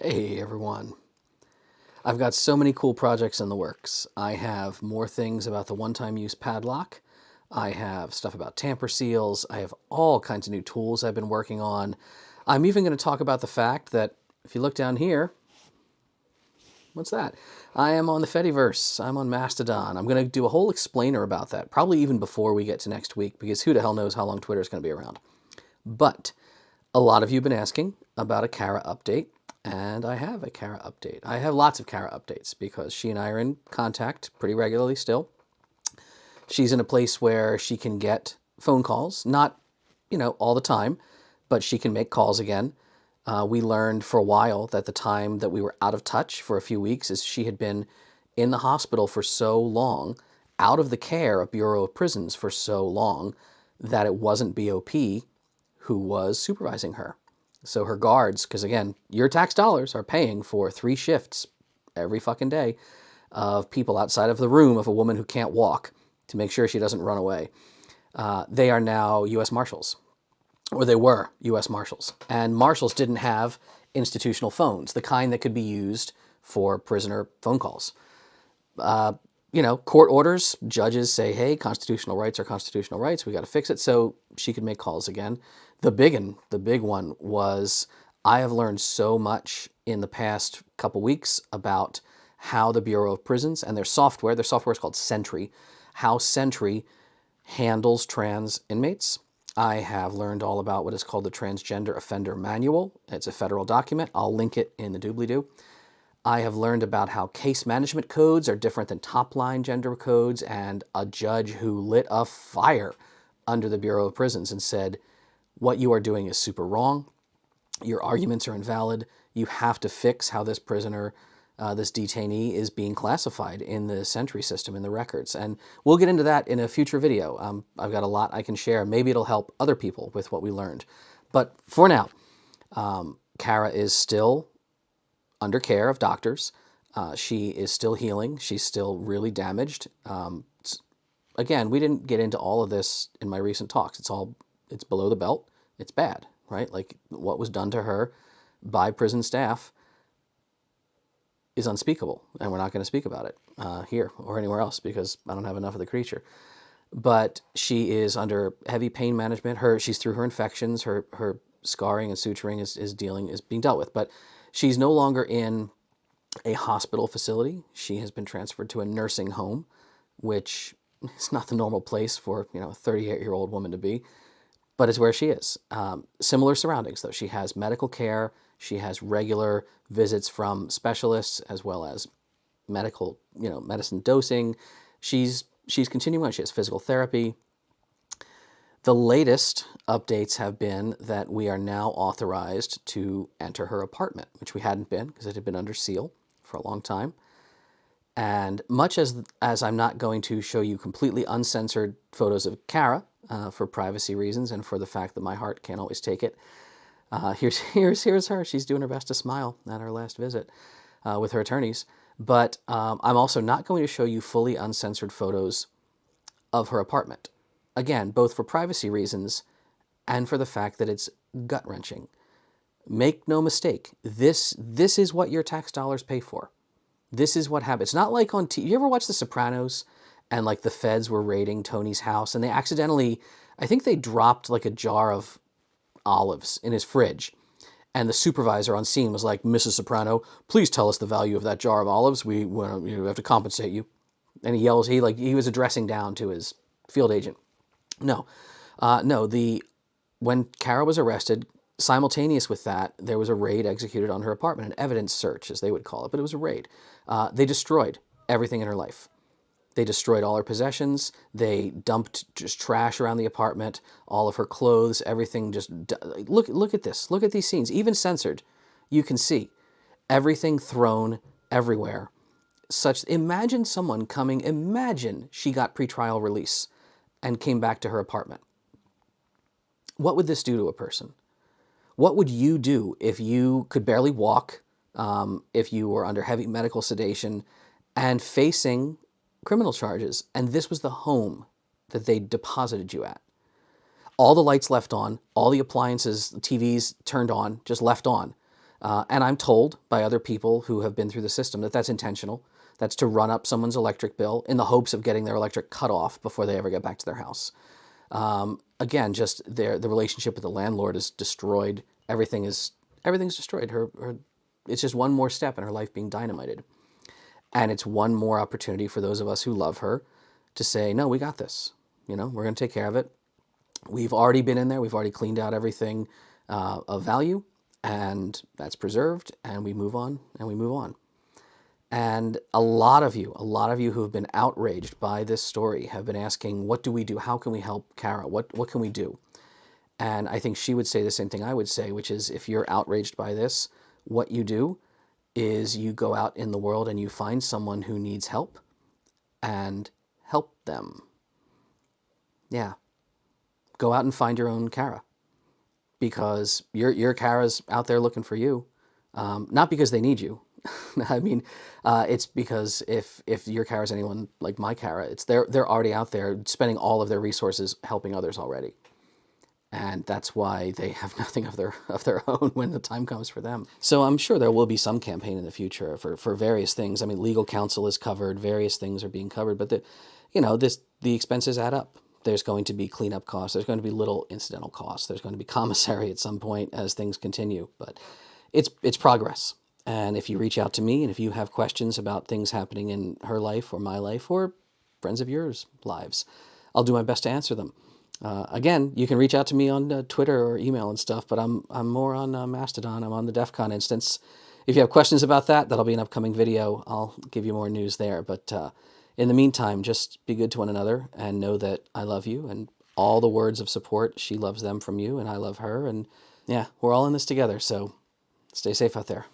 Hey everyone. I've got so many cool projects in the works. I have more things about the one-time use padlock. I have stuff about tamper seals. I have all kinds of new tools I've been working on. I'm even going to talk about the fact that if you look down here, what's that? I am on the Fediverse. I'm on Mastodon. I'm going to do a whole explainer about that, probably even before we get to next week, because who the hell knows how long Twitter is going to be around. But a lot of you have been asking about a Kara update, and I have a Kara update. I have lots of Kara updates because she and I are in contact pretty regularly still. She's in a place where she can get phone calls, not, all the time, but she can make calls again. We learned for a while that the time that we were out of touch for a few weeks is she had been in the hospital for so long, out of the care of Bureau of Prisons for so long, that it wasn't BOP who was supervising her. So her guards, because again, your tax dollars are paying for 3 shifts every fucking day of people outside of the room of a woman who can't walk to make sure she doesn't run away. They are now U.S. Marshals, or they were U.S. Marshals. And Marshals didn't have institutional phones, the kind that could be used for prisoner phone calls. Court orders, judges say, hey, constitutional rights are constitutional rights. We got to fix it. So she could make calls again. The big one was I have learned so much in the past couple weeks about how the Bureau of Prisons and their software is called Sentry, how Sentry handles trans inmates. I have learned all about what is called the Transgender Offender Manual. It's a federal document. I'll link it in the doobly-doo. I have learned about how case management codes are different than top-line gender codes, and a judge who lit a fire under the Bureau of Prisons and said, what you are doing is super wrong. Your arguments are invalid. You have to fix how this prisoner, this detainee, is being classified in the Sentry system, in the records. And we'll get into that in a future video. I've got a lot I can share. Maybe it'll help other people with what we learned. But for now, Kara is still under care of doctors. She is still healing. She's still really damaged. Again, we didn't get into all of this in my recent talks. It's below the belt. It's bad, right? Like what was done to her by prison staff is unspeakable, and we're not going to speak about it here or anywhere else because I don't have enough of the creature. But she is under heavy pain management. She's through her infections. Her scarring and suturing is being dealt with. But she's no longer in a hospital facility. She has been transferred to a nursing home, which is not the normal place for a 38-year-old woman to be, but it's where she is. Similar surroundings, though. She has medical care. She has regular visits from specialists as well as medical, medicine dosing. She's continuing on. She has physical therapy. The latest updates have been that we are now authorized to enter her apartment, which we hadn't been because it had been under seal for a long time. And much as I'm not going to show you completely uncensored photos of Kara for privacy reasons and for the fact that my heart can't always take it, here's her. She's doing her best to smile at her last visit with her attorneys. But I'm also not going to show you fully uncensored photos of her apartment. Again, both for privacy reasons and for the fact that it's gut-wrenching. Make no mistake, this is what your tax dollars pay for. This is what happens. It's not like on TV. You ever watch The Sopranos and like the feds were raiding Tony's house and they accidentally, I think they dropped like a jar of olives in his fridge. And the supervisor on scene was like, Mrs. Soprano, please tell us the value of that jar of olives. We have to compensate you. And he yells, he was addressing down to his field agent. No. When Kara was arrested, simultaneous with that, there was a raid executed on her apartment, an evidence search, as they would call it, but it was a raid. They destroyed everything in her life. They destroyed all her possessions. They dumped just trash around the apartment, all of her clothes, everything. Just look at this. Look at these scenes, even censored. You can see everything thrown everywhere. Imagine someone coming. Imagine she got pretrial release and came back to her apartment. What would this do to a person? What would you do if you could barely walk, if you were under heavy medical sedation and facing criminal charges, and this was the home that they deposited you at? All the lights left on, all the appliances, TVs turned on, just left on. And I'm told by other people who have been through the system that that's intentional. That's to run up someone's electric bill in the hopes of getting their electric cut off before they ever get back to their house. Again, just the relationship with the landlord is destroyed. Everything's destroyed. It's just one more step in her life being dynamited. And it's one more opportunity for those of us who love her to say, no, we got this. We're going to take care of it. We've already been in there. We've already cleaned out everything of value, and that's preserved, and we move on, and we move on. And a lot of you who have been outraged by this story have been asking, what do we do? How can we help Kara? What can we do? And I think she would say the same thing I would say, which is if you're outraged by this, what you do is you go out in the world and you find someone who needs help and help them. Yeah. Go out and find your own Kara, because your Kara's out there looking for you. Not because they need you. I mean, it's because if your Kara is anyone like my Kara, they're already out there spending all of their resources helping others already. And that's why they have nothing of their own when the time comes for them. So I'm sure there will be some campaign in the future for various things. I mean, legal counsel is covered, various things are being covered, but the expenses add up. There's going to be cleanup costs. There's going to be little incidental costs. There's going to be commissary at some point as things continue, but it's progress. And if you reach out to me and if you have questions about things happening in her life or my life or friends of yours' lives, I'll do my best to answer them. Again, you can reach out to me on Twitter or email and stuff, but I'm more on Mastodon. I'm on the DEF CON instance. If you have questions about that, that'll be an upcoming video. I'll give you more news there. But in the meantime, just be good to one another and know that I love you, and all the words of support, she loves them from you and I love her. And yeah, we're all in this together. So stay safe out there.